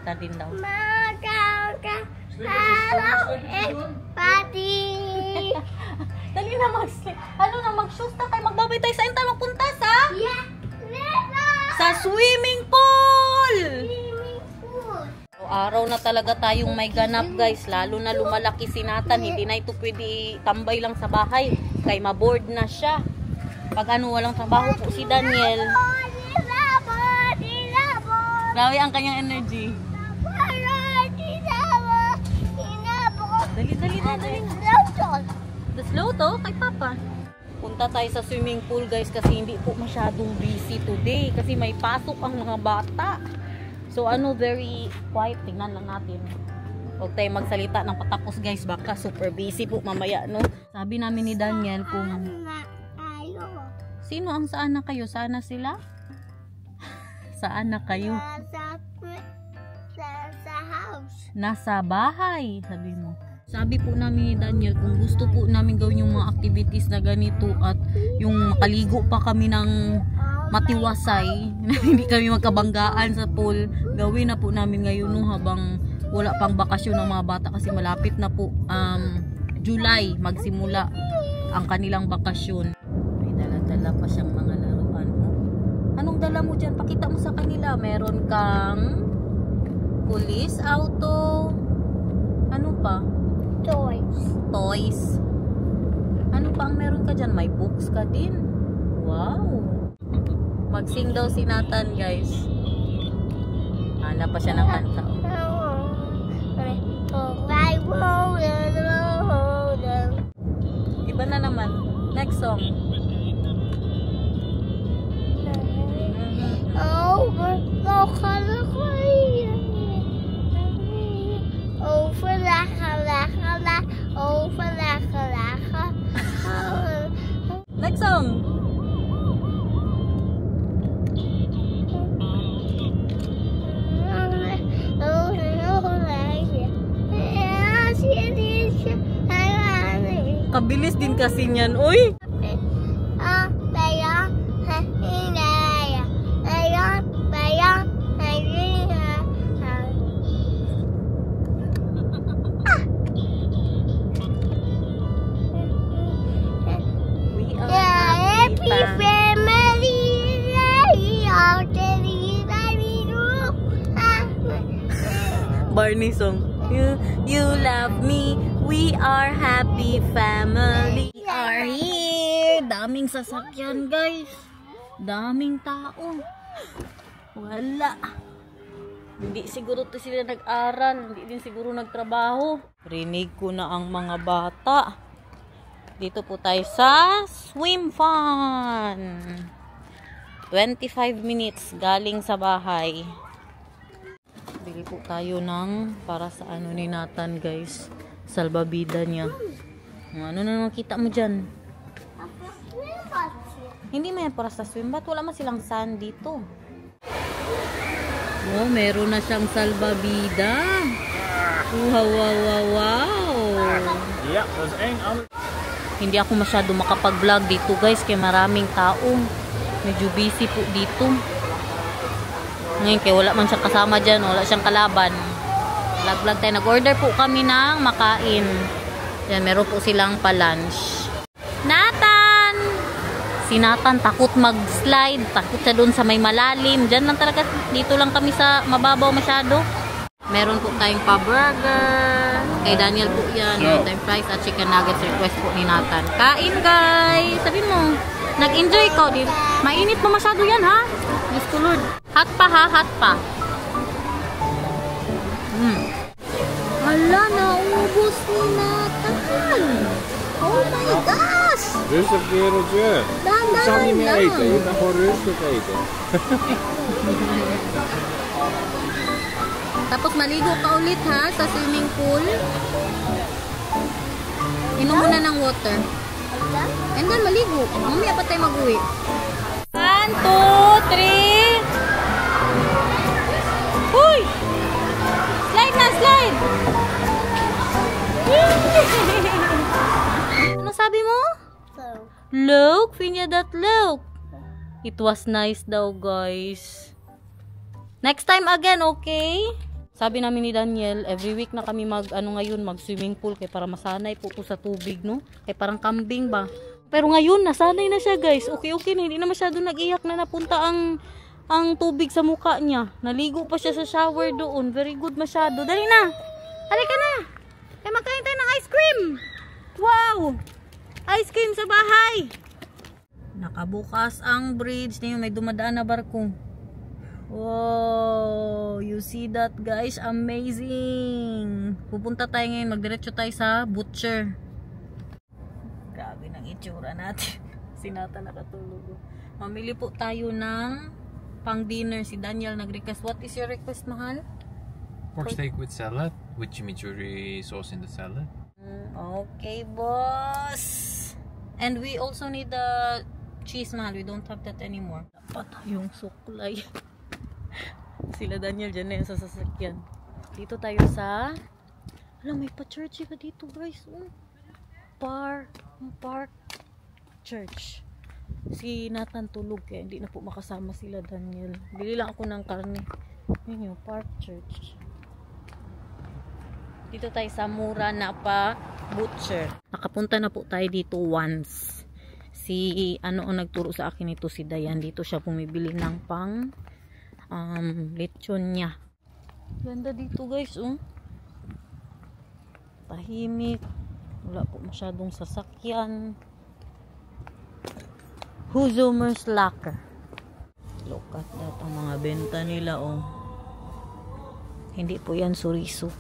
ka din daw. Hello, everybody! Dali na mag-sleep. Ano na, mag-shoes na tayo. Magbabay tayo. Saan tayo magpunta sa? Yeah, Sa swimming pool! swimming pool. Araw na talaga tayong may ganap, guys. Lalo na lumalaki si Nathan. Hindi na ito pwede tambay lang sa bahay. Kaya maboard na siya. Pag ano, walang trabaho po si Daniel. Grabe ang kanyang energy. Dali na. The slow to? Kay Papa. Punta tayo sa swimming pool, guys, kasi hindi po masyadong busy today. Kasi may pasok ang mga bata. So, very quiet. Tingnan lang natin. Huwag tayo magsalita ng patapos, guys. Baka super busy po mamaya, no? Sabi namin ni Daniel kung... Sino ang saan na kayo? Sana sila? Saan na kayo? Sa house. Nasa bahay, sabi mo. Sabi po namin ni Daniel kung gusto po namin gawin yung mga activities na ganito at yung makaligo pa kami ng matiwasay, hindi kami magkabanggaan sa pool, gawin na po namin ngayon no, habang wala pang bakasyon ng mga bata kasi malapit na po July magsimula ang kanilang bakasyon. May dala-dala pa siyang mga laruan. Anong dala mo dyan? Pakita mo sa kanila. Meron kang police auto. Ano pa? Toys. Ano pa ang meron ka dyan? May books ka din. Wow. Mag-sing daw si Nathan, guys. Hanap pa siya ng kanta. Iba na naman. Next song. Next song. Kabilis din kasi niyan, uy. Barney song. You love me. We are happy family. We are here. Daming sasakyan, guys. Daming tao. Wala. Hindi siguro to sila nag-aral. Hindi din siguro nagtrabaho. Rinig ko na ang mga bata. Dito po tayo sa swim fun. 25 minutes galing sa bahay. Bili po tayo ng para sa ano ni Nathan, guys. Salbabida niya. Ano na nakita mo dyan? Hindi may para sa swim bath. Wala man silang sand dito. Oh, meron na siyang salbabida. Wow. Hindi ako masyado makapag-vlog dito, guys. Kaya maraming tao. Medyo busy po dito. Ngayon, kaya wala man siyang kasama dyan. Wala siyang kalaban. Vlog tayo. Nag-order po kami ng makain. Yan, meron po silang pa-lunch. Nathan! Si Nathan takot mag-slide. Takot siya doon sa may malalim. Dyan lang talaga. Dito lang kami sa mababaw masyado. Meron po tayong pa-burger. Kay Daniel po yan. Meron tayong fries at chicken nuggets. Request po ni Nathan. Kain, guys! Sabi mo, nag-enjoy ko. Mainit pa masyado yan, ha? Diyos ko, Lord. Hot pa, ha? Hot pa. Hala, naubos ni Nathan. Oh my gosh! Rustig kereltje. Ik zal niet meer eten. Je moet gewoon rustig eten. Tapos maligo ka ulit, ha? Sa swimming pool. Inom muna ng water. And then maligo. Mamaya pa tayo mag-uwi. 1, 2, 3. Huy! Slide na, slide! Ano sabi mo? Look, Finya, that look. It was nice daw, guys. Next time again, okay? Sabi namin ni Daniel, every week na kami mag swimming pool kay para masanay po to sa tubig, no? Kay parang kambing ba. Pero ngayon nasanay na siya, guys. Okay na, hindi na masyado nag-iyak na napunta ang tubig sa mukha niya. Naligo pa siya sa shower doon. Very good masyado. Dali na. Halika na. Kaya magkain tayo ng ice cream. Wow! Ice cream sa bahay. Nakabukas ang bridge. Ngayon may dumadaan na barko. Wow! You see that, guys? Amazing! Pupunta tayo ngayon. Magdiretso tayo sa butcher. Grabe ng itsura natin. Sinata nakatulog. Mamili po tayo ng pang dinner. Si Daniel nag-request. What is your request, mahal? Pork steak with salad, with chimichurri sauce in the salad. Okay, boss. And we also need the cheese, mahal. We don't have that anymore. Dapat yung suklay. Sila Daniel dyan na yan sa sasakyan. Dito tayo sa... Alam, may pa-church ka dito, guys. Park church. Si Nathan tulog kaya hindi na po makasama sila Daniel. Bili lang ako ng karne. Yun yung park church. Dito tayo sa mura na pa butcher. Nakapunta na po tayo dito once. Si ang nagturo sa akin ito, si Dayan. Dito siya bumibili ng pang lechon niya. Ganda dito, guys, oh. Tahimik. Wala po masyadong sasakyan. Huzumer's Locker. Look at that. Ang mga benta nila, oh. Hindi po yan suriso.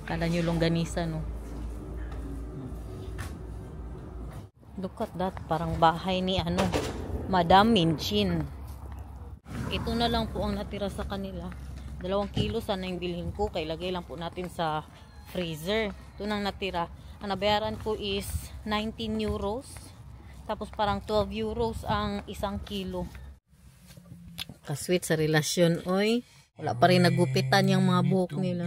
Kala nyo longganisa, no? Look at that. Parang bahay ni Madam Minchin. Ito na lang po ang natira sa kanila. 2 kilo sana yung bilhin ko. Kaya lagay lang po natin sa freezer. Ito nang natira. Ang nabayaran ko is 19 euros. Tapos parang 12 euros ang 1 kilo. Kasweet sa relasyon, oy. Wala pa rin nagupitan yung mga buhok nila.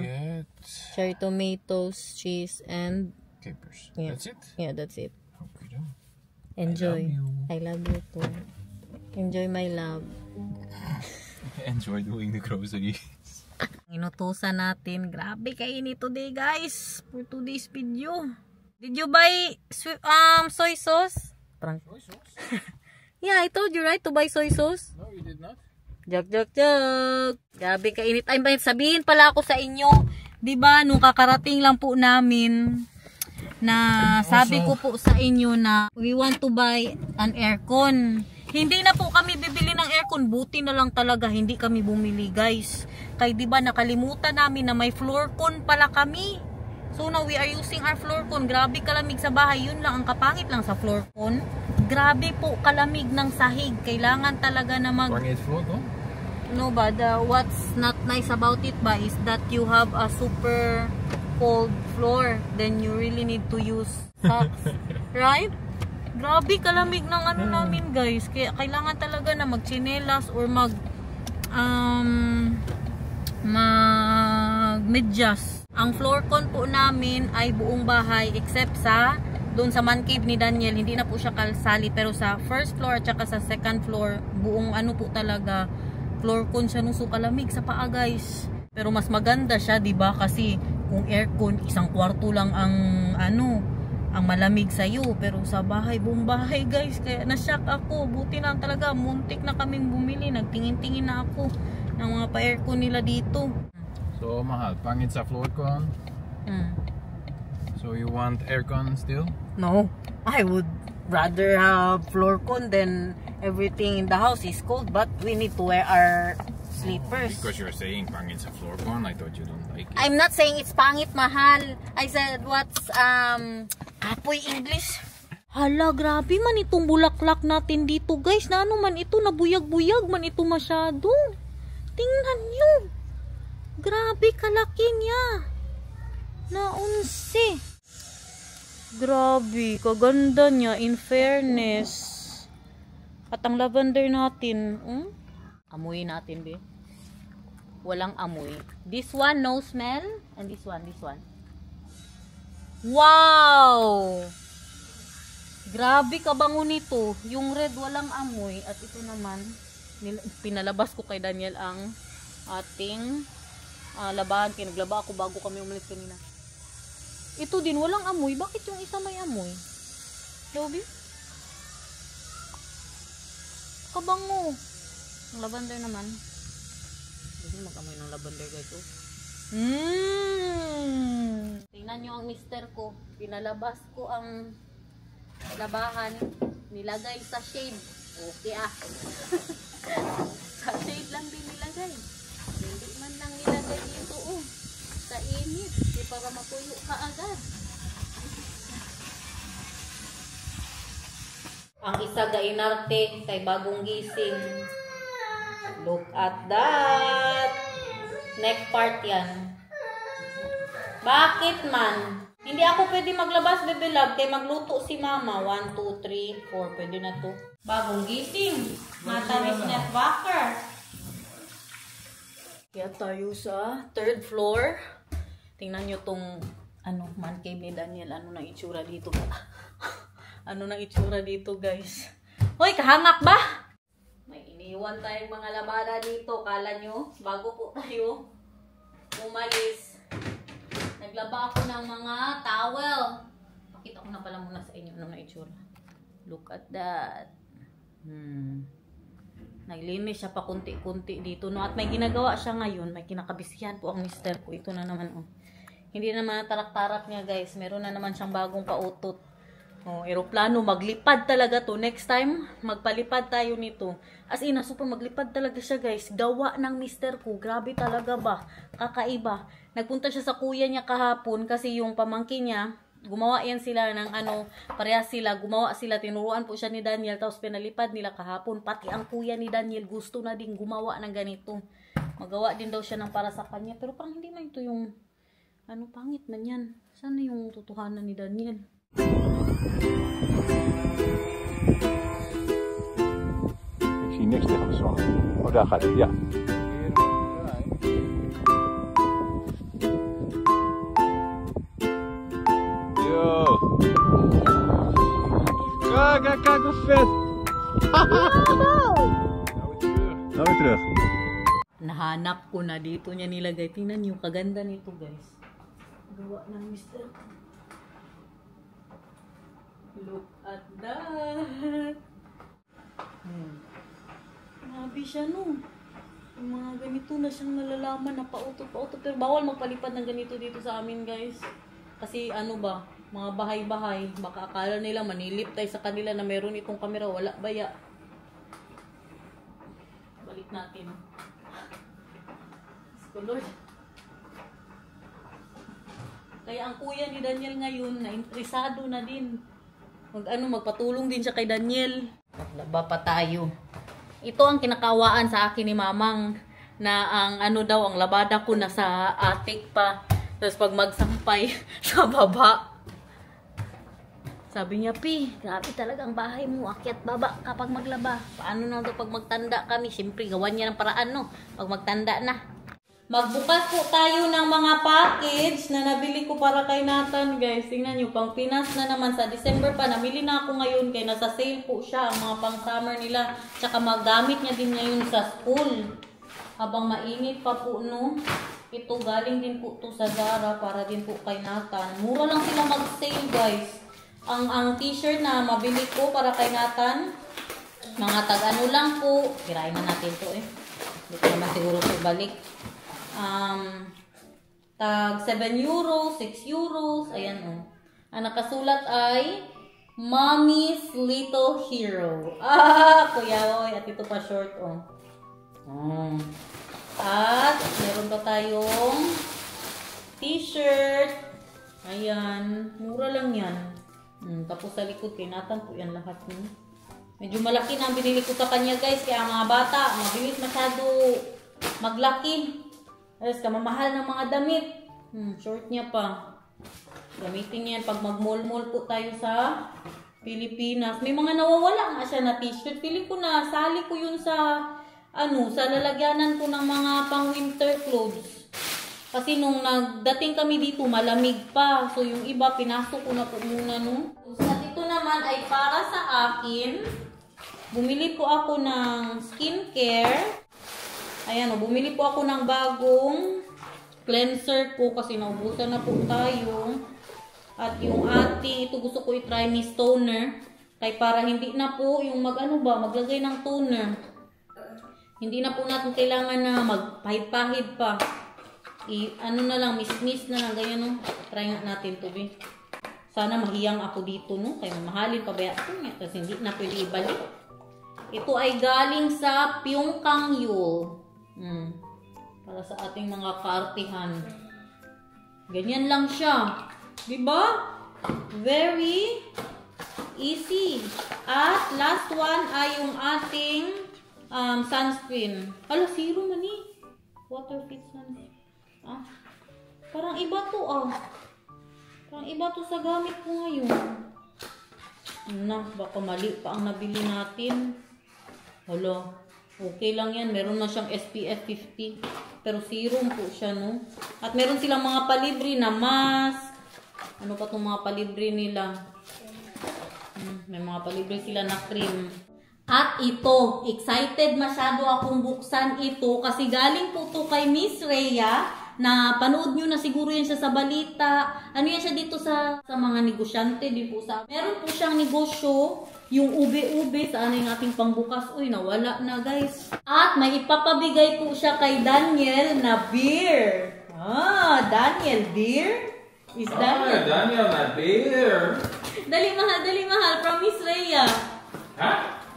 Cherry tomatoes, cheese, and capers. Yeah. That's it? Yeah, that's it. Okay. Enjoy. I love you too. Enjoy my love. Enjoy doing the groceries. Inutusan natin. Grabe kainin today, guys. For today's video. Did you buy soy sauce? Soy sauce? Yeah, I told you, right, to buy soy sauce? No, you did not. Jok. Grabe kainit. Ay, sabihin pala ako sa inyo. 'Di ba nung kakarating lang po namin na sabi ko po sa inyo na we want to buy an aircon. Hindi na po kami bibili ng aircon. Buti na lang talaga hindi kami bumili, guys. Kaya 'di ba nakalimutan namin na may floor con pala kami. So now we are using our floor con. Grabe kalamig sa bahay. Yun lang ang kapangit lang sa floor con. Grabe po kalamig ng sahig. Kailangan talaga na Pangit floor con? No, but what's not nice about it ba is that you have a super cold floor. Then you really need to use socks. Right? Grabe kalamig ng namin, guys. Kaya kailangan talaga na magchinelas or medyas. Ang floor con po namin ay buong bahay except sa doon sa man cave ni Daniel. Hindi na po siya kalsali, pero sa first floor at saka sa second floor buong po talaga floor con siya, nung kalamig sa paa, guys. Pero mas maganda siya, 'di ba? Kasi kung aircon, 1 kwarto lang ang ang malamig sa iyo, pero sa bahay, buong bahay, guys. Kaya na-shock ako. Buti lang talaga, muntik na kaming bumili. Nagtingin-tingin na ako ng mga pa-aircon nila dito. So, mahal. Pangit sa floor con? So, you want aircon still? No. I would rather have floor con than everything in the house is cold, but we need to wear our sleepers. Because you're saying pangit sa floor con, I thought you don't like it. I'm not saying it's pangit, mahal. I said what's apoy English. Hala, grabe man itong bulaklak natin dito, guys. Na ano man ito, nabuyag-buyag man ito masyado. Tingnan nyo. Grabe kalaki niya. Naunsi. Grabe, kaganda niya, in fairness. At ang lavender natin, amoy natin, be. Walang amoy. This one, no smell. And this one. Wow! Grabe kabango nito. Yung red, walang amoy. At ito naman, pinalabas ko kay Daniel ang ating labahan. Kaya naglaba ako bago kami umalis kanina. Ito din, walang amoy. Bakit yung isa may amoy? Lobi? Kabango. Ang lavender naman. Hindi mag-amoy ng lavender guys. Oh. Tingnan nyo ang mister ko. Pinalabas ko ang labahan. Nilagay sa shade. Okay ah. Sa shade lang din nilagay. Hindi man lang nilagay dito oh. Sa init. Di para mapuyo ka agad. Ang isa gainarte kay bagong gising. Look at that. Neck part yan. Bakit man? Hindi ako pwede maglabas, baby love. Kay magluto si mama. 1, 2, 3, 4. Pwede na to. Bagong gising. Matamis net walker. Kaya tayo sa 3rd floor. Tingnan nyo tong man cave ni Daniel. Ano na itsura dito ba? Ano na itsura dito guys? Hoy, kahangak ba? May iniwan tayong mga labada dito. Kala nyo, bago po tayo umalis. Naglaba ako ng mga towel. Pakita ko na pala muna sa inyo ano na itsura. Look at that. Naglinis siya pa kunti-kunti dito. No? At may ginagawa siya ngayon. May kinakabisihan po ang mister ko. Ito na naman. Oh. Hindi naman tarak-tarak niya guys. Meron na naman siyang bagong pautot. Oh, eroplano. Maglipad talaga to. Next time, magpalipad tayo nito. As in, super maglipad talaga siya guys. Gawa ng mister ko. Grabe talaga ba? Kakaiba. Nagpunta siya sa kuya niya kahapon kasi yung pamangkin niya, gumawa yan sila ng parehas sila, gumawa sila, tinuruan po siya ni Daniel, tapos pinalipad nila kahapon. Pati ang kuya ni Daniel gusto na din gumawa ng ganito. Magawa din daw siya ng para sa kanya, pero parang hindi man ito yung, pangit man yan. Sana yung tutuhanan ni Daniel. Ik zie niks tegen de zon. Oh, daar gaat het, ja. Kijk hoe vet! Nou weer terug. Nahanap ko na dito niya nilagay. Tingnan niyo, kaganda nito guys. Gawa ng mister. Look at that. Grabe siya no. Yung mga ganito na siyang nalalaman na pautot-pautot. Pero bawal magpalipad ng ganito dito sa amin guys. Kasi mga bahay-bahay. Baka akala nila manilip tayo sa kanila na meron itong kamera. Wala baya. Balik natin. Lord. Kaya ang kuya ni Daniel ngayon na interesado na din. Magpatulong din siya kay Daniel. Maglaba pa tayo. Ito ang kinakawaan sa akin ni Mamang na ang ang labada ko nasa attic pa. Tapos pag magsampay sa baba. Sabi niya, Pi, grabe talagang bahay mo. Akyat baba kapag maglaba. Paano na ito pag magtanda kami? Siyempre, gawan niya ng paraan, no? Pag magtanda na. Magbukas po tayo ng mga package na nabili ko para kay Nathan, guys. Tingnan nyo, pang Pinas na naman. Sa December pa, namili na ako ngayon. Kaya nasa sale po siya, ang mga pang summer nila. Tsaka magamit niya din ngayon sa school. Habang mainit pa po, no? Ito, galing din po to sa Zara para din po kay Nathan. Mura lang sila mag-sale, guys. Ang t-shirt na mabili ko para kay Nathan, mga tag-ano lang po. Kirain na natin to eh. Hindi ko naman siguro po balik. Tag 7 euros, 6 euros. Ayan o. Ang nakasulat ay Mommy's Little Hero. Kuya oy. At ito pa short o. At meron pa tayong t-shirt. Ayan. Mura lang yan. Tapos sa likod kay Nathan po yan lahat. Medyo malaki na ang binili ko sa kanya guys. Kaya mga bata, mabilis masyado maglaki. Tapos kamamahal ng mga damit. Short niya pa. Gamitin niya pag mag-mall-mall po tayo sa Pilipinas. May mga nawawala nga siya na t-shirt. Pili ko na, sali ko yun sa sa lalagyanan ko ng mga pang winter clothes. Kasi nung nagdating kami dito, malamig pa. So, yung iba, pinasok ko na po muna, no? At ito naman ay para sa akin. Bumili po ako ng skincare. Ayan, bumili po ako ng bagong cleanser po kasi naubusan na po tayo. At yung ating, ito gusto ko i-try ni toner. Kaya para hindi na po yung maglagay ng toner. Hindi na po natin kailangan na magpahid-pahid pa. Na lang, miss na lang, ganyan no. Try nga natin to, be. Sana mahiyang ako dito, no. Kaya mahalin pa ba ito niya. Kasi hindi na pwede ibalik. Ito ay galing sa Pyongkang Yul. Para sa ating mga kaartihan. Ganyan lang siya. Diba? Very easy. At last one ay yung ating sunscreen. Hala, zero man eh. Water fit sunscreen. Parang iba to Parang iba to sa gamit ko ngayon. Baka mali pa ang nabili natin. Hala, okay lang yan. Meron na siyang SPF 50. Pero serum po siya, no? At meron silang mga palibre na mask. Ano pa itong mga palibre nila? May mga palibre sila na cream. At ito, excited masyado akong buksan ito kasi galing po to kay Miss Rhea na panood nyo na siguro yan siya sa balita. Ano yan siya dito sa mga negosyante, di po sa. Meron po siyang negosyo, yung ube-ube, saan yung ating pangbukas. Uy, nawala na guys. At may ipapabigay po siya kay Daniel na beer. Daniel beer? Is that Daniel na beer. Dali mahal, from Miss Rhea.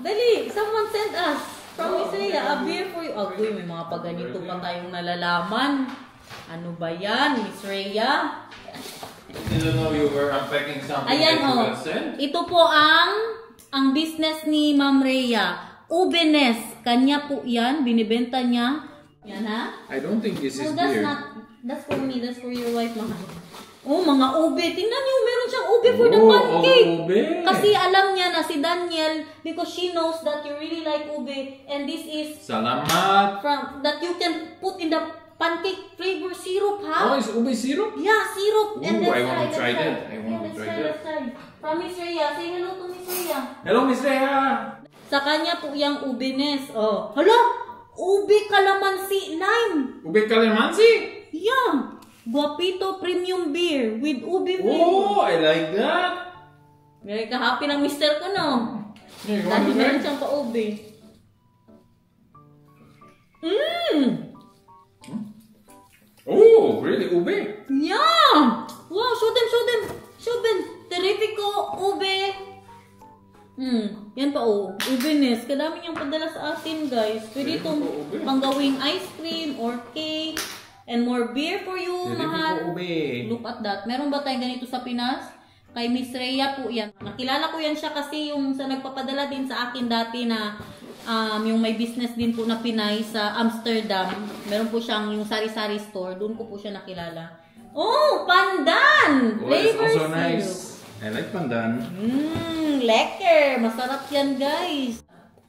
Dali, someone sent us from Miss Rhea, a beer for you. Agoy, may mga paganito pa tayong nalalaman. Ano ba yan, Miss Rhea? Didn't know you were unpacking something. Ayan ito po ang business ni Ma'am Rhea. Ubenes, kanya po yan, binibenta niya. Yan ha? I don't think this is that's beer. That's for me, that's for your wife, mahal. Mga ube. Tingnan niyo, meron siyang ube for the pancake. Ube. Kasi alam niya na si Daniel, because she knows that you really like ube. And this is Salamat. that you can put in the pancake flavor syrup, ha? It's ube syrup? Yeah, syrup. I want to try that. Let's try. From Miss Rhea. Say hello to Miss Rhea. Hello, Miss Rhea. Sa kanya po yung ubenes. Hala! Ube calamansi lime. Ube calamansi? Yeah. Guapito premium beer with ube flavor. I like that. Very ka-happy ng mister ko, no? Yeah, Dahil meron siyang pa-ube. Oh, really? Ube? Yeah! Wow, show them. Terrifico, ube. Yan pa, ubenes. Kadami niyang padala sa atin, guys. Pwede itong panggawing ice cream or cake. And more beer for you, mahal. Look at that. Meron ba tayong ganito sa Pinas? Kay Miss Rhea po yan. Nakilala ko yan siya kasi yung sa nagpapadala din sa akin dati na yung may business din po na Pinay sa Amsterdam. Meron po siyang yung sari-sari store. Doon ko po siya nakilala. Oh, pandan! It's also nice. I like pandan. Lekker! Masarap yan, guys.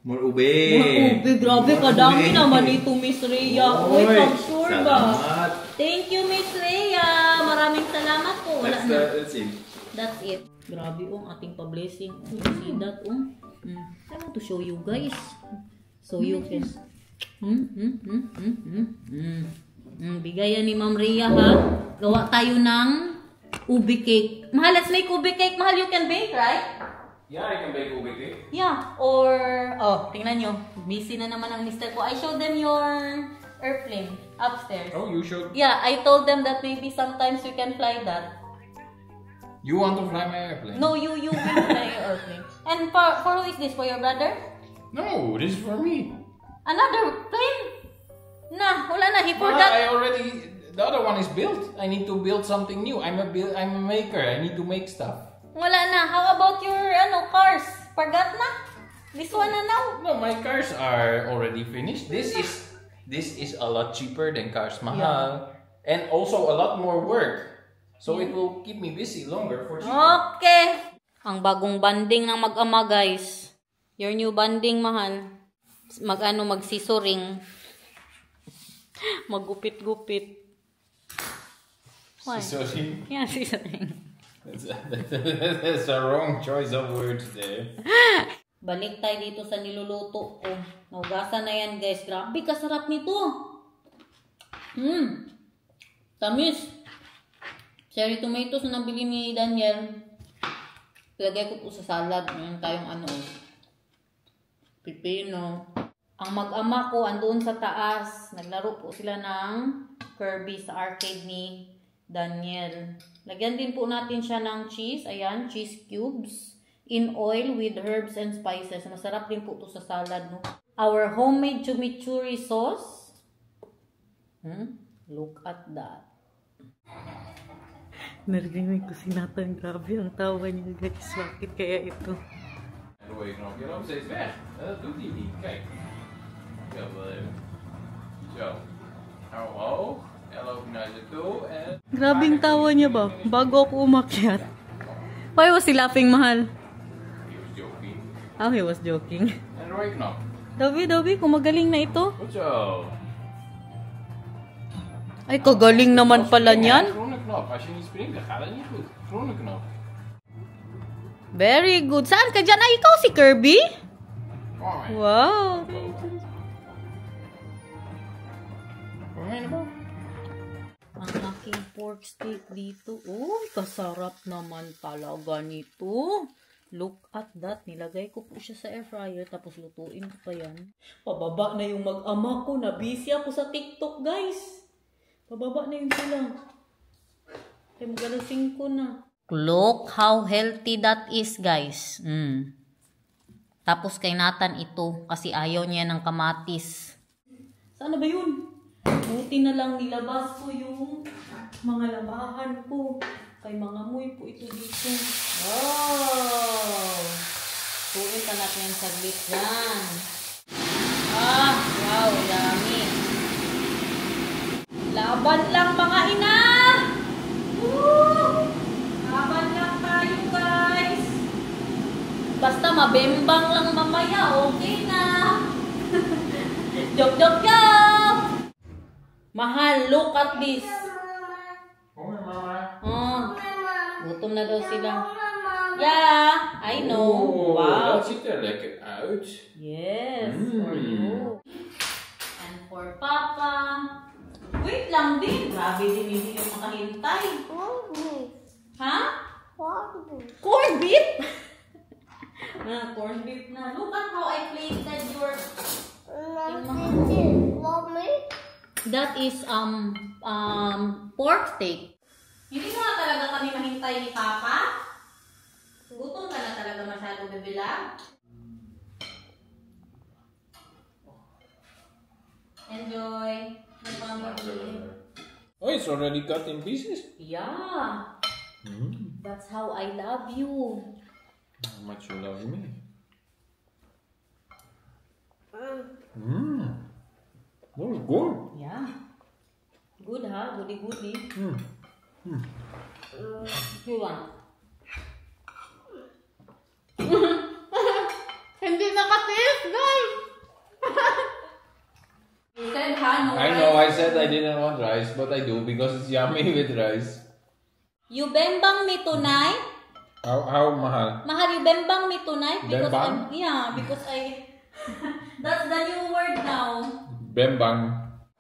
More ube. Grabe, kadami naman ito, Miss Rhea. Uy, pang sure ba? Salamat. Thank you, Miss Rhea. Maraming salamat po. Wala na. That's it. That's it. Grabe, ating pa-blessing. See that, I want to show you guys. So you can... Bigayan ni Ma'am Rhea, ha? Gawa tayo ng ube cake. Mahal, let's make ube cake. Mahal, you can bake, right? Yeah, I can bake ube cake. Yeah, or... tingnan nyo. Busy na naman ang mister ko. I showed them your airplane upstairs. Oh, you should. Yeah, I told them that maybe sometimes we can fly that. You want to fly my airplane? No, you will fly your airplane. And for who is this? For your brother? No, this is for me. Another plane? Nah, wala na. He forgot. The other one is built. I need to build something new. I'm a maker. I need to make stuff. Wala na. How about your cars? Forgot na? This one na now? No, my cars are already finished. This is a lot cheaper than cars mahal. And also a lot more work. So it will keep me busy longer for cheaper. Okay. Ang bagong banding ng mag-ama, guys. Your new banding, mahal. Magsisuring. Maggupit-gupit. Sisuring? Yeah, sisuring. That's a wrong choice of words there. Balik tayo dito sa niluluto ko. Naugasan na yan, guys. Grabe, kasarap nito. Tamis. Cherry tomatoes na nabili ni Daniel. Ilagay ko po sa salad. Meron tayong ano, pipino. Ang mag-ama ko andoon sa taas. Naglaro po sila ng Kirby sa arcade ni Daniel. Lagyan din po natin siya ng cheese. Ayan, cheese cubes. In oil with herbs and spices. Masarap din po ito sa salad, no? Our homemade chimichurri sauce. Look at that. Narinig ko si Nathan. Grabe ang tawa niya, guys. Bakit kaya ito? En rode knop. Je loopt steeds weg. Dat doet hij niet. Kijk. Ik wil wel even. Zo. Hou omhoog. En loop je naar ze toe. En... Grabing tawa niya ba? Bago ako umakyat. Why was he laughing, mahal? He was joking. Oh, he was joking. En rode knop. Dobby, kung magaling na ito. Goed zo. Ay, kagaling naman pala niyan. Groene knop. Als je niet springt, dan gaat het niet goed. Groene knop. Very good. Saan ka dyan? Ay, ikaw si Kirby? Kom maar. Wow. Kom maar naar boven. Ang aking pork steak dito. Uy, kasarap naman talaga nito. Look at that. Nilagay ko po siya sa air fryer tapos lutuin ko pa yan. Pababa na yung mag-ama ko. Na-busy ako sa TikTok, guys. Pababa na yun sila. Kaya magalasing ko na. Look how healthy that is, guys. Tapos kay Nathan ito kasi ayaw niya ng kamatis. Saan na ba yun? Buti na lang nilabas ko yung mga labahan ko. Kay mga amoy po ito dito. Wow! Tuin pa natin yung saglit dyan. Wow, yummy. Laban lang mga ina! Woo! Laban lang tayo, guys. Basta mabembang lang mamaya, okay na. Joke. Mahal, look at this. Kom maar, mama. Oh, gutom na daw sila. Yeah, I know. Wow. Dat ziet er lekker uit. Yes, for you. And for Papa. Wait lang din. Grabe din, hindi yung makahintay. Ha? Corned beef? Corned beef na. Look at how I plated your... That is pork steak. Hindi mo na talaga kami mahintay ni Papa? Gutom ka na talaga masyado, bebela? Enjoy. Oh, it's already cut in pieces. Yeah. That's how I love you. How much you love me? Oh, good. Yeah. Good, ha? Goody. You want? Hindi nakatis, guys! You said, ha? No I know, I said I didn't want rice, but I do because it's yummy with rice. You bembang me tonight? How mahal? Mahal, you bembang me tonight? Bembang? Because I... That's the new word now. Bembang.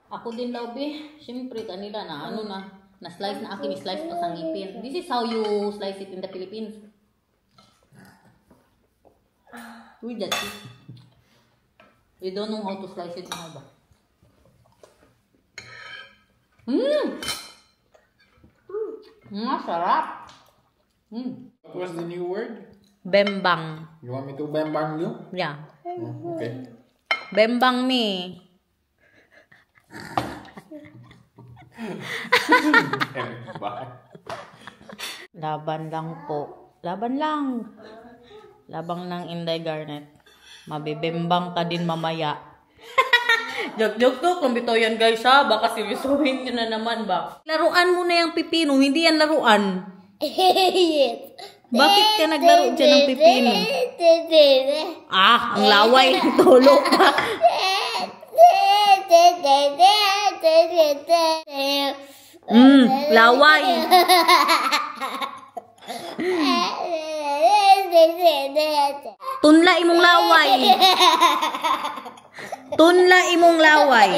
Ako din daw, be. Siyempre, kanila na, na-slice na akin, slice pa sa ngipin. This is how you slice it in the Philippines. Uy, that's it. We don't know how to slice it now ba? Masarap. What was the new word? Bembang. You want me to bembang you? Yeah. Oh, okay. Bembang me. Laban lang po. Laban lang. Labang ng Inday Garnet. Mabibembang ka din mamaya. Joke to. Kung bitaw yan, guys, ha? Baka seryosohin nyo na naman ba? Laruan mo na yung pipino. Hindi yan laruan. Bakit ka naglaro dyan ng pipino? Ang laway. Tulog ka. Laway. Tunla imong laway. Tunla imong laway.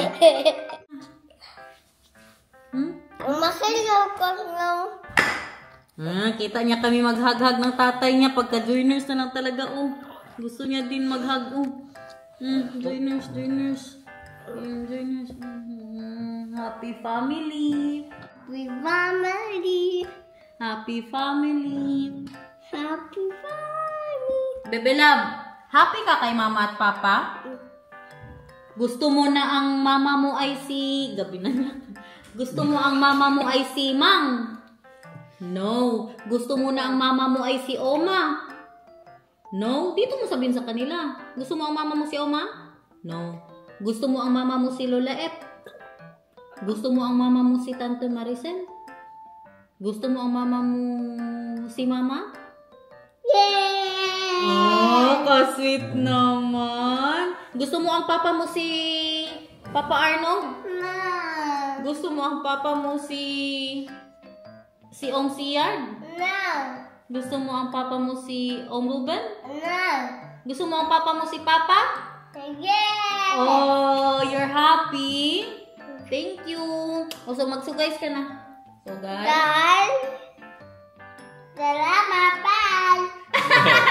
Masalaw ko ng... Kita niya kami maghag-hag ng tatay niya pagka-joiners na lang talaga. Oh, gusto niya din maghag. Oh. Joiners. Joiners. Happy family. We family. Happy family. Happy family. Bebe Love, happy ka kay mama at papa? Gusto mo na ang mama mo ay si... Gabi na niya. Gusto mo ang mama mo ay si Mang? No. Gusto mo na ang mama mo ay si Oma? No. Dito mo sabihin sa kanila. Gusto mo ang mama mo si Oma? No. Gusto mo ang mama mo si Lola Ep? Gusto mo ang mama mo si Tante Maricel? Gusto mo ang mama mo si Mama? Yay! Oh, ka-sweet naman. Gusto mo ang papa mo si Papa Arnold? No. Gusto mo ang papa mo si Ong Siyard? No. Gusto mo ang papa mo si Ong Ruben? No. Gusto mo ang papa mo si Papa? Yay! Oh, you're happy? Thank you. O, so magsugays ka na. So, guys. Guys, salamat, bye!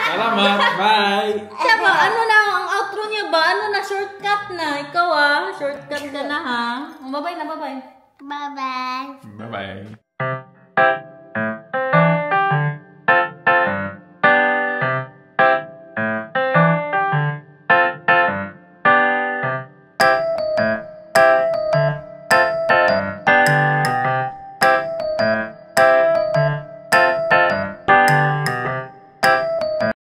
Salamat. Bye. Siya ba? Ano na ang outro niya ba? Ano na? Shortcut na. Ikaw shortcut ka na ha. Bye-bye na, bye-bye. Bye-bye. Bye-bye.